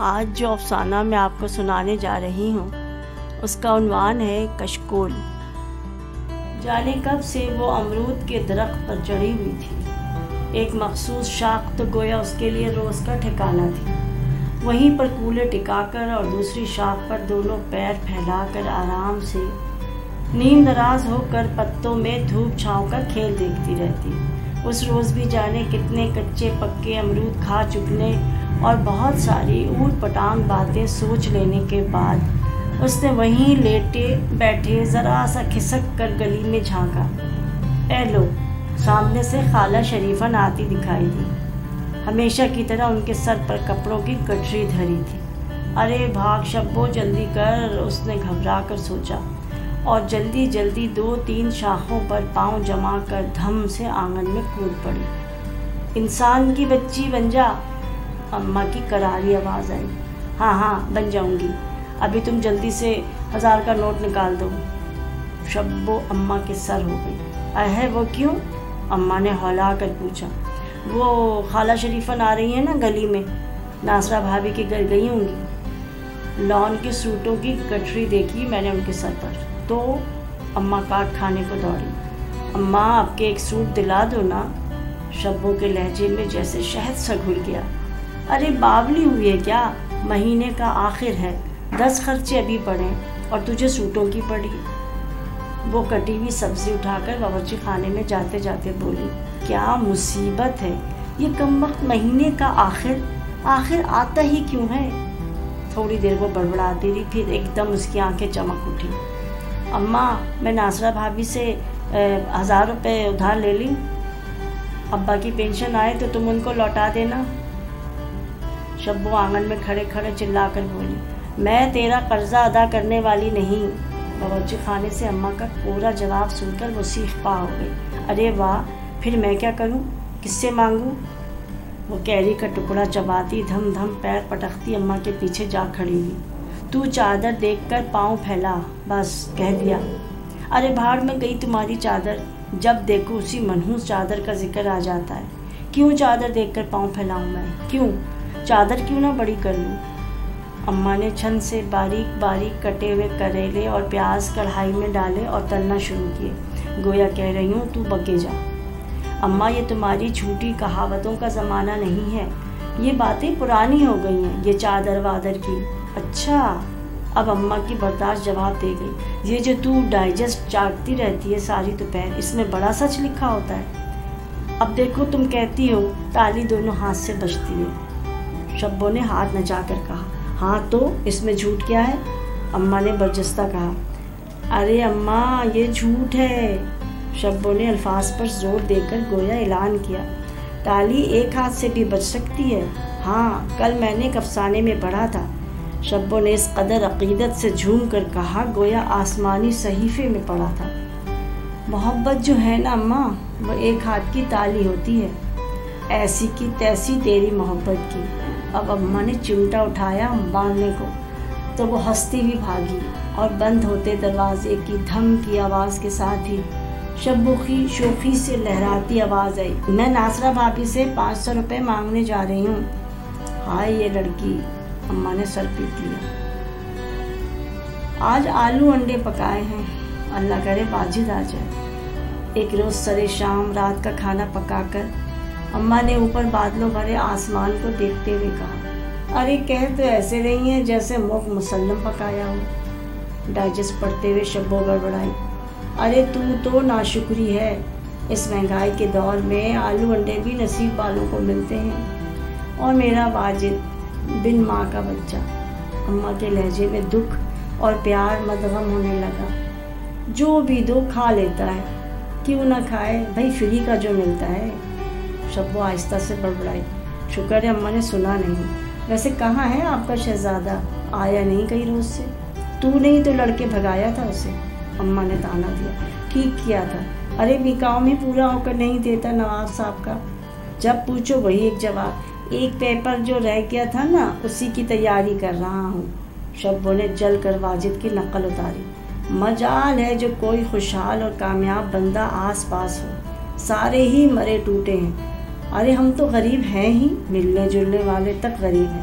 آج جو افسانہ میں آپ کو سنانے جا رہی ہوں اس کا عنوان ہے کشکول۔ جانے کب سے وہ امرود کے درخت پر چڑھی ہوئی تھی۔ ایک مخصوص شاخ تو گویا اس کے لیے روز کا ٹھکانہ تھی۔ وہیں پر کولے ٹکا کر اور دوسری شاخ پر دونوں پیر پھیلا کر آرام سے نیم دراز ہو کر پتوں میں دھوپ چھاؤں کا کھیل دیکھتی رہتی۔ اس روز بھی جانے کتنے کچے پکے امرود کھا چکنے اور بہت ساری اوٹ پٹانگ باتیں سوچ لینے کے بعد اس نے وہیں لیٹے بیٹھے ذرا سا کھسک کر گلی میں جھانکا۔ اے لو، سامنے سے خالہ شریفن آتی دکھائی دی۔ ہمیشہ کی طرح ان کے سر پر کپڑوں کی گٹری دھری تھی۔ ارے بھاگ شبو، جلدی کر، اس نے گھبرا کر سوچا اور جلدی جلدی 2-3 شاخوں پر پاؤں جما کر دھم سے آنگن میں کود پڑی۔ انسان کی بچی بن جا، اماں کی کراری آواز آئی۔ ہاں بن جاؤں گی، ابھی تم جلدی سے 1000 کا نوٹ نکال دو۔ شبو اماں کے سر ہو گئی۔ اہے وہ کیوں؟ اماں نے ہلا کر پوچھا۔ وہ خالہ شریفن آ رہی ہیں نا گلی میں، ناصرہ بھابھی کے گھر گئی ہوں گی۔ لان کے سوٹوں کی گٹری دیکھی میں نے ان کے سر پر تو اماں کاٹ کھانے کو دوڑی۔ اماں آپ کے ایک سوٹ دلا دو نا۔ شبو کے لہجے میں جیسے شہد سا گھل گیا۔ ارے باولی ہوئی ہے کیا؟ مہینے کا آخر ہے، 10 خرچے ابھی پڑے اور تجھے سوٹوں کی پڑی۔ وہ کٹی ہوئی سبزی اٹھا کر باورچی خانے میں جاتے جاتے بولی، کیا مصیبت ہے، یہ کمبخت مہینے کا آخر آتا ہی کیوں ہے؟ تھوڑی دیر وہ بڑبڑاتی رہی، پھر ایک دم اس کی آنکھیں چمک اٹھی۔ اماں، میں ناصرہ بھابھی سے 1000 روپے ادھار لے لیں، ابا کی پینشن آئے تو تم ان کو لوٹا دینا۔ شبو آنگن میں کھڑے کھڑے چلا کر بولی، میں تیرا قرضہ ادا کرنے والی نہیں۔ باورچی خانے سے اماں کا پورا جواب سن کر وہ سیخ پا ہو گئی۔ ارے واہ، پھر میں کیا کروں، کس سے مانگوں؟ وہ کیری کا ٹکڑا چباتی دھم دھم پیر پٹکتی اماں کے پیچھے جا کھڑی ہوئی۔ تو چادر دیکھ کر پاؤں پھیلا، بس کہہ دیا۔ ارے بھاڑ میں گئی تمہاری چادر، جب دیکھو اسی منحوس چادر کا ذکر آ جاتا ہے۔ کیوں چادر دیکھ کر پاؤں پھیلاؤں میں؟ کیوں چادر کیوں نہ بڑی کر لوں؟ اماں نے چھن سے باریک باریک کٹے ہوئے کریلے اور پیاز کڑھائی میں ڈالے اور تلنا شروع کیے، گویا کہہ رہی ہوں تو بگے جا۔ اماں، یہ تمہاری جھوٹی کہاوتوں کا زمانہ نہیں ہے، یہ باتیں پرانی ہو گئی ہیں، یہ چادر وادر کی۔ اچھا، اب اماں کی برداشت جواب دے گئی۔ یہ جو تو ڈائجسٹ چاٹتی رہتی ہے ساری دوپہر، اس میں بڑا سچ لکھا ہوتا ہے۔ اب دیکھو تم کہتی ہو تالی دونوں ہاتھ سے بجتی ہے۔ شبو نے ہاتھ نچا کر کہا، ہاں تو اس میں جھوٹ کیا ہے؟ اماں نے برجستہ کہا۔ ارے اماں، یہ جھوٹ ہے۔ شبو نے الفاظ پر زور دے کر گویا اعلان کیا۔ تالی ایک ہاتھ سے بھی بج سکتی ہے۔ ہاں، کل میں نے ایک افسانے میں پڑھا تھا۔ شبو نے اس قدر عقیدت سے جھوم کر کہا گویا آسمانی صحیفے میں پڑھا تھا۔ محبت جو ہے نا اماں، وہ ایک ہاتھ کی تالی ہوتی ہے، ایسی کی تیسی تیری محبت کی۔ اب اماں نے چمٹا اٹھایا باندھنے کو تو وہ ہنستی ہوئی بھاگی اور بند ہوتے دروازے کی دھم کی آواز کے ساتھ ہی شبو کی شوخی سے لہراتی آواز آئی، میں ناصرہ بھابھی سے 500 روپے مانگنے جا رہی ہوں۔ ہائے یہ لڑکی، اماں نے سر پیٹ لیا۔ آج آلو انڈے پکائے ہیں، اللہ کرے واجد آ جائے۔ ایک روز سرے شام رات کا کھانا پکا کر اماں نے اوپر بادلوں بھرے آسمان کو دیکھتے ہوئے کہا، ارے کہہ تو ایسے رہی ہیں جیسے موق مسلم پکایا ہو۔ ڈائجسٹ پڑھتے ہوئے شبو بڑبڑائی، ارے تو ناشکری ہے، اس مہنگائی کے دور میں آلو انڈے بھی نصیب والوں کو ملتے ہیں، اور میرا واجد بن ماں کا بچہ۔ اماں کے لہجے میں دکھ اور پیار مدغم ہونے لگا۔ جو بھی دو کھا لیتا ہے، کیوں نہ کھائے بھائی، فری کا جو ملتا ہے۔ شبو آہستہ سے بڑبڑائی، شکر ہے اماں نے سنا نہیں۔ ویسے کہاں ہے آپ کا شہزادہ؟ آیا نہیں کئی روز سے؟ تو نہیں تو لڑکے بھگایا تھا اسے؟ اماں نے تانا دیا۔ ٹھیک کیا تھا، ارے نکاح میں پورا ہو کر نہیں دیتا نواب صاحب کا، جب پوچھو وہی ایک جواب۔ ایک پیپر جو رہ گیا تھا نا، اسی کی تیاری کر رہا ہوں۔ شبو نے جل کر واجد کی نقل اتاری۔ مجال ہے جو کوئی خوشحال اور کامیاب بندہ آس پاس ہو، سارے ہی مرے ٹوٹے ہیں۔ ارے ہم تو غریب ہیں ہی، ملنے جلنے والے تک غریب ہیں،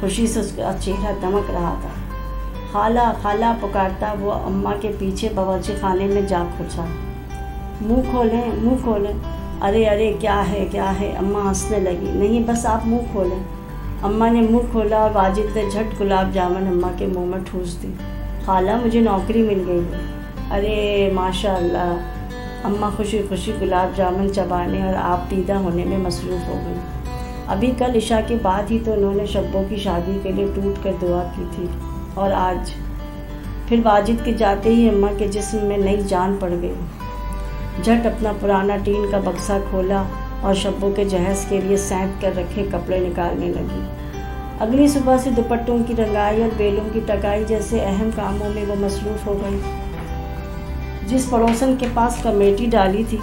خوشی سے اس کا چہرہ دمک رہا تھا۔ خالہ خالہ پکارتا وہ اماں کے پیچھے باورچی خانے میں جا گھسا۔ منہ کھولیں منہ کھولیں۔ ارے ارے کیا ہے؟ اماں ہنسنے لگی۔ نہیں بس آپ منہ کھولیں۔ اماں نے منہ کھولا اور واجد نے جھٹ گلاب جامن اماں کے منہ میں ٹھوس دی۔ خالہ مجھے نوکری مل گئی ہے۔ ارے ماشاء اللہ۔ اماں خوشی خوشی گلاب جامن چبانے اور آپ دیدہ ہونے میں مصروف ہو گئی۔ ابھی کل عشاء کے بعد ہی تو انہوں نے شبو کی شادی کے لیے ٹوٹ کر دعا کی تھی، اور آج پھر واجد کے جاتے ہی اماں کے جسم میں نئی جان پڑ گئی۔ جھٹ اپنا پرانا ٹین کا بکسہ کھولا اور شبو کے جہیز کے لیے سینت کر رکھے کپڑے نکالنے لگی۔ اگلی صبح سے دوپٹوں کی رنگائی اور بیلوں کی ٹکائی جیسے اہم کاموں میں وہ مصروف ہو گئی۔ جس پڑوسن کے پاس کمیٹی ڈالی تھی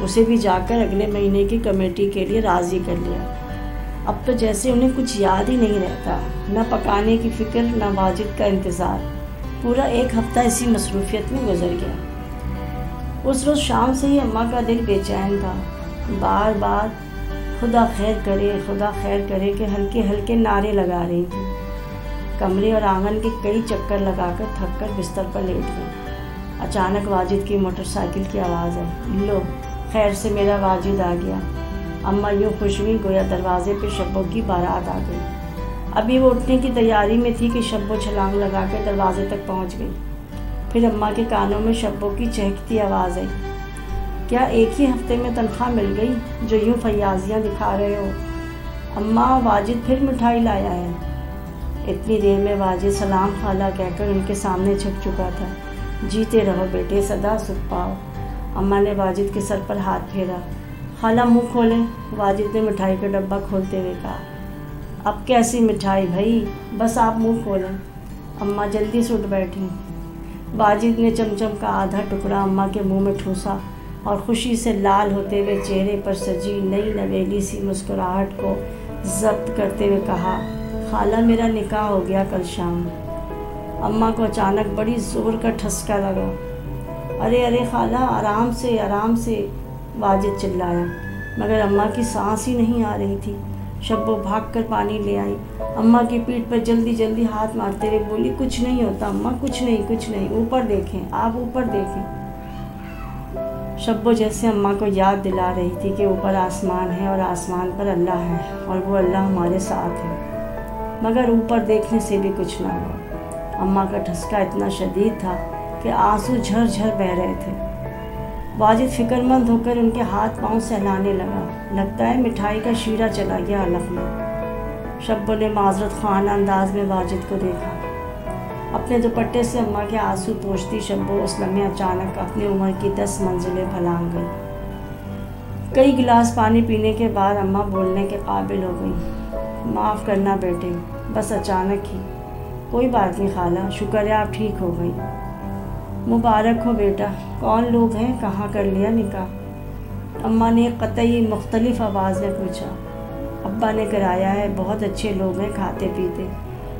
اسے بھی جا کر اگلے مہینے کی کمیٹی کے لیے راضی کر لیا۔ اب تو جیسے انہیں کچھ یاد ہی نہیں رہتا، نہ پکانے کی فکر نہ واجد کا انتظار۔ پورا ایک ہفتہ اسی مصروفیت میں گزر گیا۔ اس روز شام سے ہی اماں کا دل بے چین تھا۔ بار بار خدا خیر کرے کہ ہلکے ہلکے نعرے لگا رہی تھی۔ کمرے اور آنگن کے کئی چکر لگا کر تھک کر بستر پر لیٹ گئی۔ اچانک واجد کی موٹر سائیکل کی آواز آئی۔ لو خیر سے میرا واجد آ گیا۔ اماں یوں خوش ہوئی گویا دروازے پہ شبو کی بارات آ گئی۔ ابھی وہ اٹھنے کی تیاری میں تھی کہ شبو چھلانگ لگا کر دروازے تک پہنچ گئی۔ پھر اماں کے کانوں میں شبو کی چہکتی آواز آئی۔ کیا ایک ہی ہفتے میں تنخواہ مل گئی جو یوں فیاضیاں دکھا رہے ہو؟ اماں واجد پھر مٹھائی لایا ہے۔ اتنی دیر میں واجد سلام خالہ کہہ کر ان کے سامنے چھپ چکا تھا۔ جیتے رہو بیٹے، سدا سکھ پاؤ۔ اماں نے واجد کے سر پر ہاتھ پھیرا۔ خالہ منہ کھولیں، واجد نے مٹھائی کا ڈبہ کھولتے ہوئے کہا۔ اب کیسی مٹھائی بھائی، بس آپ منہ کھولیں۔ اماں جلدی سے اٹھ بیٹھی۔ واجد نے چمچم کا آدھا ٹکڑا اماں کے منہ میں ٹھوسا اور خوشی سے لال ہوتے ہوئے چہرے پر سجی نئی نویلی سی مسکراہٹ کو ضبط کرتے ہوئے کہا، خالہ میرا نکاح ہو گیا کل شام۔ اماں کو اچانک بڑی زور کا ٹھسکا لگا۔ ارے خالہ آرام سے، واجد چلایا، مگر اماں کی سانس ہی نہیں آ رہی تھی۔ شبو بھاگ کر پانی لے آئی۔ اماں کی پیٹھ پر جلدی ہاتھ مارتے ہوئے بولی، کچھ نہیں ہوتا اماں، کچھ نہیں، اوپر دیکھیں، آپ اوپر دیکھیں۔ شبو جیسے اماں کو یاد دلا رہی تھی کہ اوپر آسمان ہے اور آسمان پر اللہ ہے اور وہ اللہ ہمارے ساتھ ہے، مگر اوپر دیکھنے سے بھی کچھ نہ ہوا۔ اماں کا ٹھسکا اتنا شدید تھا کہ آنسو جھر بہہ رہے تھے۔ واجد فکر مند ہو کر ان کے ہاتھ پاؤں سہلانے لگا۔ لگتا ہے مٹھائی کا شیرہ چلا گیا حلق میں۔ شبو نے معذرت خواہانہ انداز میں واجد کو دیکھا۔ اپنے دوپٹے سے اماں کے آنسو پوچھتی شبو اس لمحے اچانک اپنی عمر کی 10 منزلیں پھلانگ گئی۔ کئی گلاس پانی پینے کے بعد اماں بولنے کے قابل ہو گئی۔ معاف کرنا بیٹے، بس اچانک ہی۔ کوئی بات نہیں خالہ، شکر ہے آپ ٹھیک ہو گئی۔ مبارک ہو بیٹا، کون لوگ ہیں، کہاں کر لیا نکاح؟ اماں نے قطعی مختلف آواز میں پوچھا۔ ابا نے کرایا ہے، بہت اچھے لوگ ہیں، کھاتے پیتے۔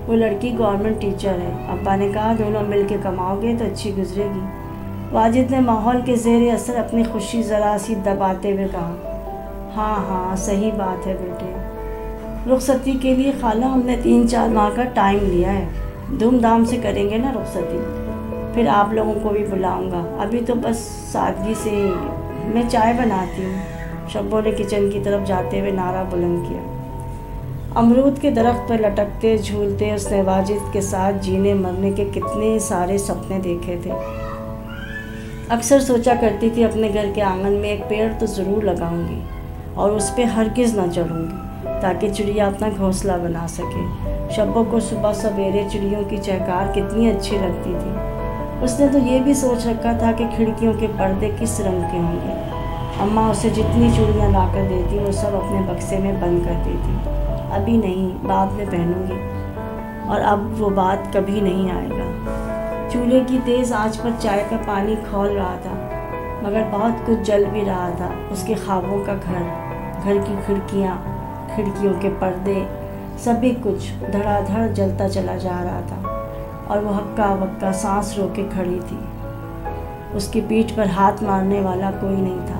وہ لڑکی گورنمنٹ ٹیچر ہے۔ ابا نے کہا دونوں مل کے کماؤ گے تو اچھی گزرے گی۔ واجد نے ماحول کے زیر اثر اپنی خوشی ذرا سی دباتے ہوئے کہا، ہاں صحیح بات ہے بیٹے۔ رخصتی کے لیے خالہ ہم نے 3-4 ماہ کا ٹائم لیا ہے، دھوم دھام سے کریں گے نا رخصتی، پھر آپ لوگوں کو بھی بلاؤں گا۔ ابھی تو بس سادگی سے میں چائے بناتی ہوں۔ شبو نے کچن کی طرف جاتے ہوئے نعرہ بلند کیا۔ امرود کے درخت پر لٹکتے جھولتے اس نے واجد کے ساتھ جینے مرنے کے کتنے سارے سپنے دیکھے تھے۔ اکثر سوچا کرتی تھی اپنے گھر کے آنگن میں ایک پیڑ تو ضرور لگاؤں گی اور اس پہ ہرگز نہ چڑھوں گی تاکہ چڑیا اپنا گھونسلہ بنا سکے۔ شبو کو صبح سویرے چڑیوں کی چہکار کتنی اچھی لگتی تھی۔ اس نے تو یہ بھی سوچ رکھا تھا کہ کھڑکیوں کے پردے کس رنگ کے ہوں گے۔ اماں اسے جتنی چوڑیاں لا کر دیتی وہ سب اپنے بکسے میں بند کرتی تھی۔ ابھی نہیں، بعد میں پہنوں گی، اور اب وہ بات کبھی نہیں آئے گا۔ چولہے کی تیز آنچ پر چائے کا پانی کھول رہا تھا، مگر بہت کچھ جل بھی رہا تھا۔ اس کے خوابوں کا گھر کی کھڑکیاں، کھڑکیوں کے پردے، سبھی کچھ دھڑا دھڑ جلتا چلا جا رہا تھا، اور وہ ہکا بکا سانس روکے کھڑی تھی۔ اس کی پیٹھ پر ہاتھ مارنے والا کوئی نہیں تھا۔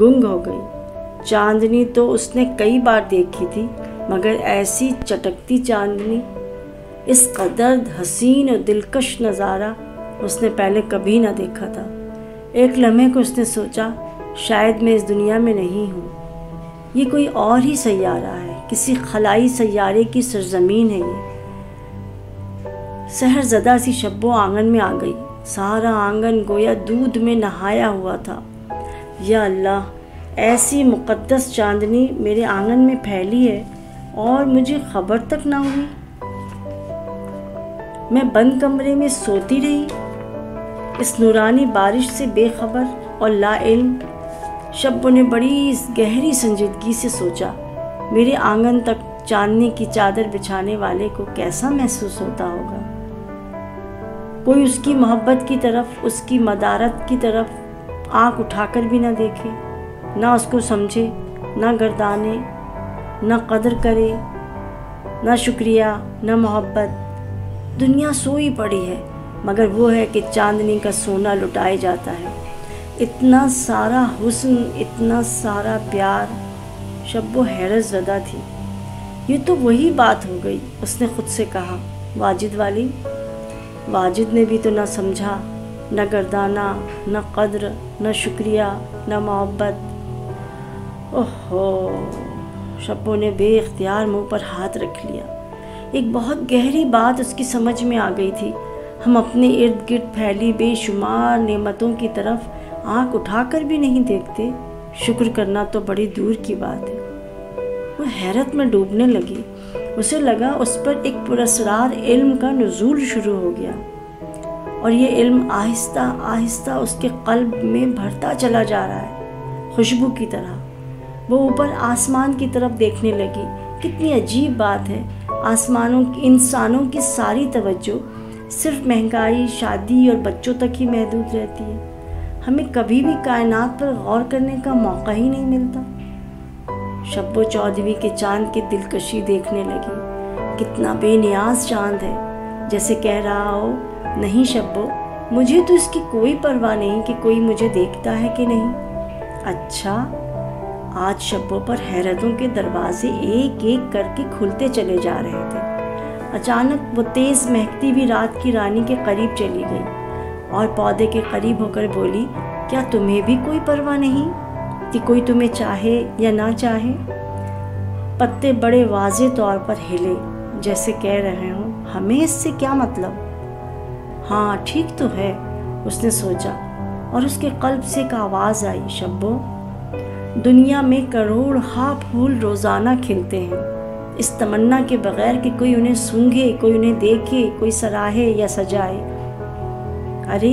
گنگ ہو گئی۔ چاندنی تو اس نے کئی بار دیکھی تھی، مگر ایسی چٹکتی چاندنی، اس قدر حسین اور دلکش نظارہ اس نے پہلے کبھی نہ دیکھا تھا۔ ایک لمحے کو اس نے سوچا، شاید میں اس دنیا میں نہیں ہوں، یہ کوئی اور ہی سیارہ ہے، کسی خلائی سیارے کی سرزمین ہے یہ۔ سحر زدہ سی شبو آنگن میں آ گئی۔ سارا آنگن گویا دودھ میں نہایا ہوا تھا۔ یا اللہ، ایسی مقدس چاندنی میرے آنگن میں پھیلی ہے اور مجھے خبر تک نہ ہوئی۔ میں بند کمرے میں سوتی رہی، اس نورانی بارش سے بے خبر اور لا علم۔ شبو نے بڑی گہری سنجیدگی سے سوچا، میرے آنگن تک چاندنی کی چادر بچھانے والے کو کیسا محسوس ہوتا ہوگا؟ کوئی اس کی محبت کی طرف، اس کی مدارت کی طرف آنکھ اٹھا کر بھی نہ دیکھے، نہ اس کو سمجھے، نہ گردانے، نہ قدر کرے، نہ شکریہ، نہ محبت۔ دنیا سوئی پڑی ہے، مگر وہ ہے کہ چاندنی کا سونا لٹائے جاتا ہے۔ اتنا سارا حسن، اتنا سارا پیار۔ شبو حیرت زدہ تھی۔ یہ تو وہی بات ہو گئی، اس نے خود سے کہا، واجد والی۔ واجد نے بھی تو نہ سمجھا، نہ گردانہ، نہ قدر، نہ شکریہ، نہ محبت۔ اوہو، شبو نے بے اختیار منہ پر ہاتھ رکھ لیا۔ ایک بہت گہری بات اس کی سمجھ میں آ گئی تھی۔ ہم اپنے ارد گرد پھیلی بے شمار نعمتوں کی طرف آنکھ اٹھا کر بھی نہیں دیکھتے، شکر کرنا تو بڑی دور کی بات ہے۔ وہ حیرت میں ڈوبنے لگی۔ اسے لگا اس پر ایک پراسرار علم کا نزول شروع ہو گیا، اور یہ علم آہستہ آہستہ اس کے قلب میں بھرتا چلا جا رہا ہے، خوشبو کی طرح۔ وہ اوپر آسمان کی طرف دیکھنے لگی۔ کتنی عجیب بات ہے، انسانوں کی ساری توجہ صرف مہنگائی، شادی اور بچوں تک ہی محدود رہتی ہے۔ ہمیں کبھی بھی کائنات پر غور کرنے کا موقع ہی نہیں ملتا۔ شبو چودھویں کے چاند کی دلکشی دیکھنے لگی۔ کتنا بے نیاز چاند ہے، جیسے کہہ رہا ہو، نہیں شبو، مجھے تو اس کی کوئی پرواہ نہیں کہ کوئی مجھے دیکھتا ہے کہ نہیں۔ اچھا، آج شبو پر حیرتوں کے دروازے ایک ایک کر کے کھلتے چلے جا رہے تھے۔ اچانک وہ تیز مہکتی بھی رات کی رانی کے قریب چلی گئی اور پودے کے قریب ہو کر بولی، کیا تمہیں بھی کوئی پرواہ نہیں کہ کوئی تمہیں چاہے یا نہ چاہے؟ پتے بڑے واضح طور پر ہلے، جیسے کہہ رہے ہوں، ہمیں اس سے کیا مطلب؟ ہاں ٹھیک تو ہے، اس نے سوچا، اور اس کے قلب سے ایک آواز آئی، شبو، دنیا میں کروڑ پھول روزانہ کھلتے ہیں، اس تمنا کے بغیر کہ کوئی انہیں سونگھے، کوئی انہیں دیکھے، کوئی سراہے یا سجائے۔ ارے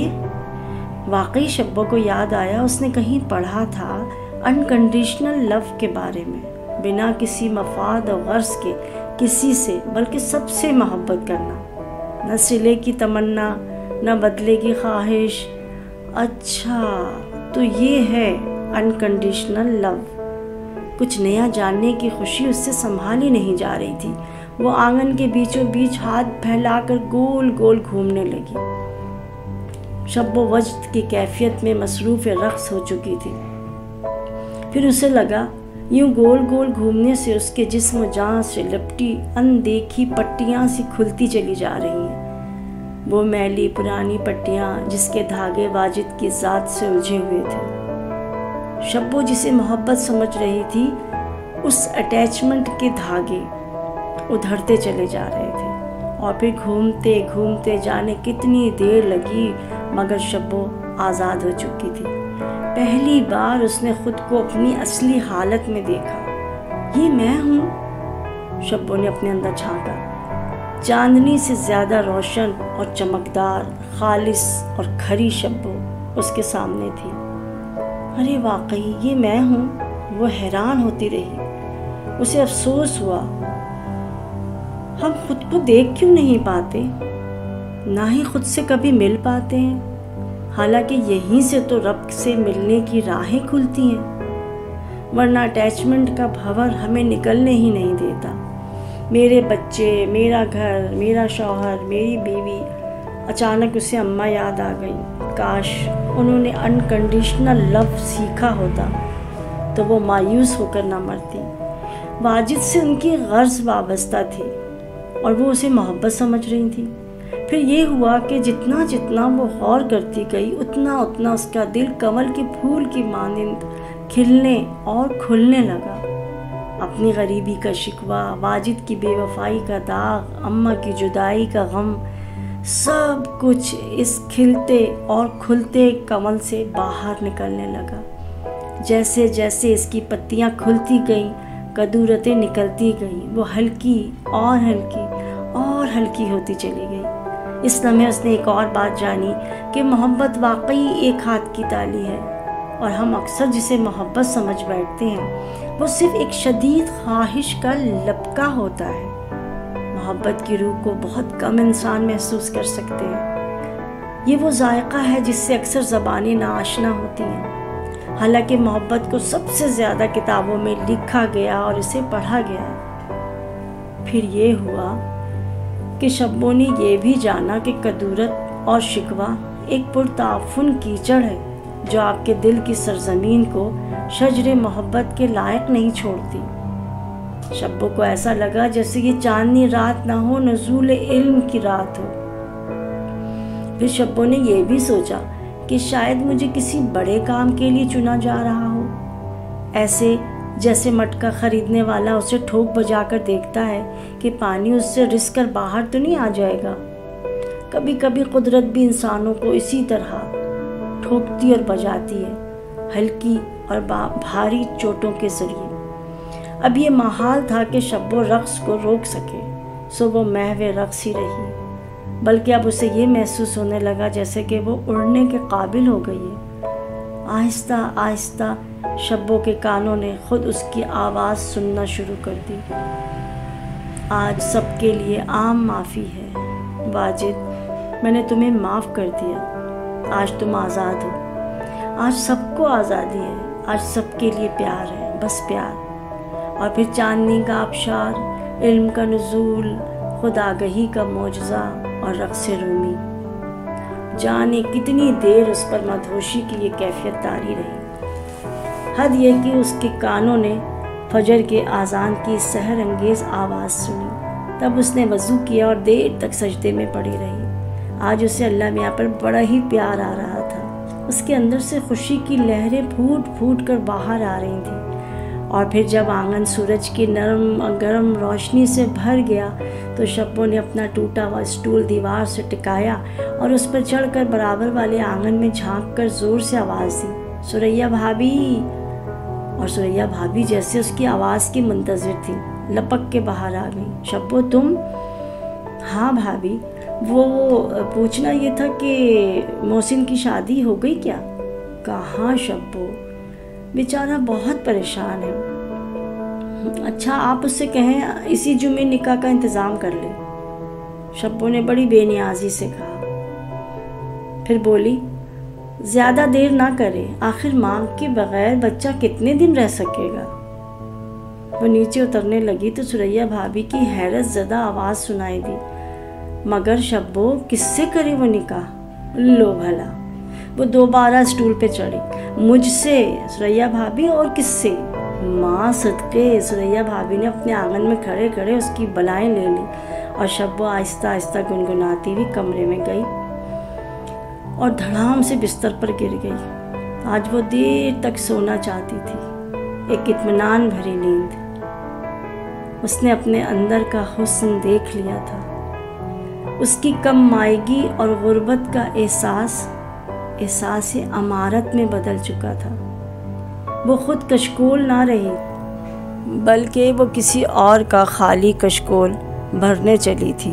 واقعی شبو کو یاد آیا، اس نے کہیں پڑھا تھا انکنڈیشنل لو کے بارے میں، بنا کسی مفاد و غرض کے کسی سے بلکہ سب سے محبت کرنا، نہ صلے کی تمنا، نہ بدلے کی خواہش۔ اچھا تو یہ ہے انکنڈیشنل لو۔ کچھ نیا جاننے کی خوشی اس سے سنبھالی نہیں جا رہی تھی۔ وہ آنگن کے بیچوں بیچ ہاتھ پھیلا کر گول گول گھومنے لگی۔ شبو وجد کی کیفیت میں مصروف رقص ہو چکی تھی۔ پھر اسے لگا یوں گول گول گھومنے سے اس کے جسم و جان سے لپٹی اندیکھی پٹیاں سی کھلتی چلی جا رہی ہیں، وہ میلی پرانی پٹیاں جس کے دھاگے واجد کی ذات سے الجھے ہوئے تھے۔ شبو جسے محبت سمجھ رہی تھی، اس اٹیچمنٹ کے دھاگے ادھرتے چلے جا رہے تھے، اور پھر گھومتے گھومتے جانے کتنی دیر لگی، مگر شبو آزاد ہو چکی تھی۔ پہلی بار اس نے خود کو اپنی اصلی حالت میں دیکھا۔ یہ میں ہوں؟ شبو نے اپنے اندر جھانکا۔ چاندنی سے زیادہ روشن اور چمکدار، خالص اور کھری شبو اس کے سامنے تھی۔ ارے واقعی یہ میں ہوں؟ وہ حیران ہوتی رہی۔ اسے افسوس ہوا، ہم خود کو دیکھ کیوں نہیں پاتے، نہ ہی خود سے کبھی مل پاتے ہیں، حالانکہ یہیں سے تو رب سے ملنے کی راہیں کھلتی ہیں، ورنہ اٹیچمنٹ کا بھنور ہمیں نکلنے ہی نہیں دیتا۔ میرے بچے، میرا گھر، میرا شوہر، میری بیوی۔ اچانک اسے اماں یاد آ گئی۔ کاش انہوں نے انکنڈیشنل لو سیکھا ہوتا، تو وہ مایوس ہو کر نہ مرتی۔ واجد سے ان کی غرض وابستہ تھی اور وہ اسے محبت سمجھ رہی تھی۔ پھر یہ ہوا کہ جتنا جتنا وہ غور کرتی گئی اتنا اتنا اس کا دل کمل کے پھول کی مانند کھلنے اور کھلنے لگا۔ اپنی غریبی کا شکوہ، واجد کی بے وفائی کا داغ، اماں کی جدائی کا غم، سب کچھ اس کھلتے اور کھلتے کمل سے باہر نکلنے لگا۔ جیسے جیسے اس کی پتیاں کھلتی گئیں، کدورتیں نکلتی گئیں، وہ ہلکی اور ہلکی اور ہلکی ہوتی چلی گئی۔ اس لمحے اس نے ایک اور بات جانی کہ محبت واقعی ایک ہاتھ کی تالی ہے، اور ہم اکثر جسے محبت سمجھ بیٹھتے ہیں وہ صرف ایک شدید خواہش کا لپکا ہوتا ہے۔ محبت کی روح کو بہت کم انسان محسوس کر سکتے ہیں۔ یہ وہ ذائقہ ہے جس سے اکثر زبانیں ناآشنا ہوتی ہیں، حالانکہ محبت کو سب سے زیادہ کتابوں میں لکھا گیا اور اسے پڑھا گیا ہے۔ پھر یہ ہوا کہ شبو نے یہ بھی جانا کہ کدورت اور شکوہ ایک پرتعفن کیچڑ ہے جو آپ کے دل کی سرزمین کو شجر محبت کے لائق نہیں چھوڑتی۔ شبو کو ایسا لگا جیسے یہ چاندنی رات نہ ہو، نزول علم کی رات ہو۔ پھر شبو نے یہ بھی سوچا کہ شاید مجھے کسی بڑے کام کے لیے چنا جا رہا ہو، ایسے جیسے مٹکا خریدنے والا اسے ٹھوک بجا کر دیکھتا ہے کہ پانی اس سے رس کر باہر تو نہیں آ جائے گا۔ کبھی کبھی قدرت بھی انسانوں کو اسی طرح ٹھوکتی اور بجاتی ہے، ہلکی اور بھاری چوٹوں کے ذریعے۔ اب یہ محال تھا کہ شبو رقص کو روک سکے، سو وہ محو رقص ہی رہی، بلکہ اب اسے یہ محسوس ہونے لگا جیسے کہ وہ اڑنے کے قابل ہو گئی ہے۔ آہستہ آہستہ شبو کے کانوں نے خود اس کی آواز سننا شروع کر دی۔ آج سب کے لیے عام معافی ہے واجد، میں نے تمہیں معاف کر دیا۔ آج تم آزاد ہو، آج سب کو آزادی ہے، آج سب کے لیے پیار ہے، بس پیار۔ اور پھر چاندنی کا آبشار، علم کا نزول، خودآگہی کا معجزہ اور رقص رومی۔ جانے کتنی دیر اس پر مدہوشی کی یہ کیفیت طاری رہی۔ حد یہ کہ اس کے کانوں نے فجر کے اذان کی سحر انگیز آواز سنی۔ تب اس نے وضو کیا اور دیر تک سجدے میں پڑی رہی۔ آج اسے اللہ میاں پر بڑا ہی پیار آ رہا تھا۔ اس کے اندر سے خوشی کی لہریں پھوٹ پھوٹ کر باہر آ رہی تھیں۔ اور پھر جب آنگن سورج کی نرم گرم روشنی سے بھر گیا تو شبو نے اپنا ٹوٹا ہوا اسٹول دیوار سے ٹکایا اور اس پر چڑھ کر برابر والے آنگن میں جھانک کر زور سے آواز دی، سوریا بھابھی۔ اور سوریا بھابھی جیسے اس کی آواز کی منتظر تھی، لپک کے باہر آ گئی۔ شبو تم؟ ہاں بھابھی، وہ پوچھنا یہ تھا کہ محسن کی شادی ہو گئی کیا؟ کہاں شبو، بیچارہ بہت پریشان ہے۔ اچھا آپ اس سے کہیں اسی جمعے نکاح کا انتظام کر لے، شبو نے بڑی بے نیازی سے کہا۔ پھر بولی، زیادہ دیر نہ کرے، آخر ماں کے بغیر بچہ کتنے دن رہ سکے گا؟ وہ نیچے اترنے لگی تو سوریا بھابھی کی حیرت زدہ آواز سنائی دی، مگر شبو کس سے کرے وہ نکاح؟ لو بھلا، وہ دوبارہ اسٹول پہ چڑھی، مجھ سے سوریا بھابھی اور کس سے؟ ماں صدقے۔ سوریا بھابھی نے اپنے آنگن میں کھڑے کھڑے اس کی بلائیں لے لی اور شبو آہستہ آہستہ گنگناتی ہوئی کمرے میں گئی اور دھڑام سے بستر پر گر گئی۔ آج وہ دیر تک سونا چاہتی تھی، ایک اطمینان بھری نیند۔ اس نے اپنے اندر کا حسن دیکھ لیا تھا، اس کی کم مائگی اور غربت کا احساس امارت میں بدل چکا تھا۔ وہ خود کشکول نہ رہی بلکہ وہ کسی اور کا خالی کشکول بھرنے چلی تھی۔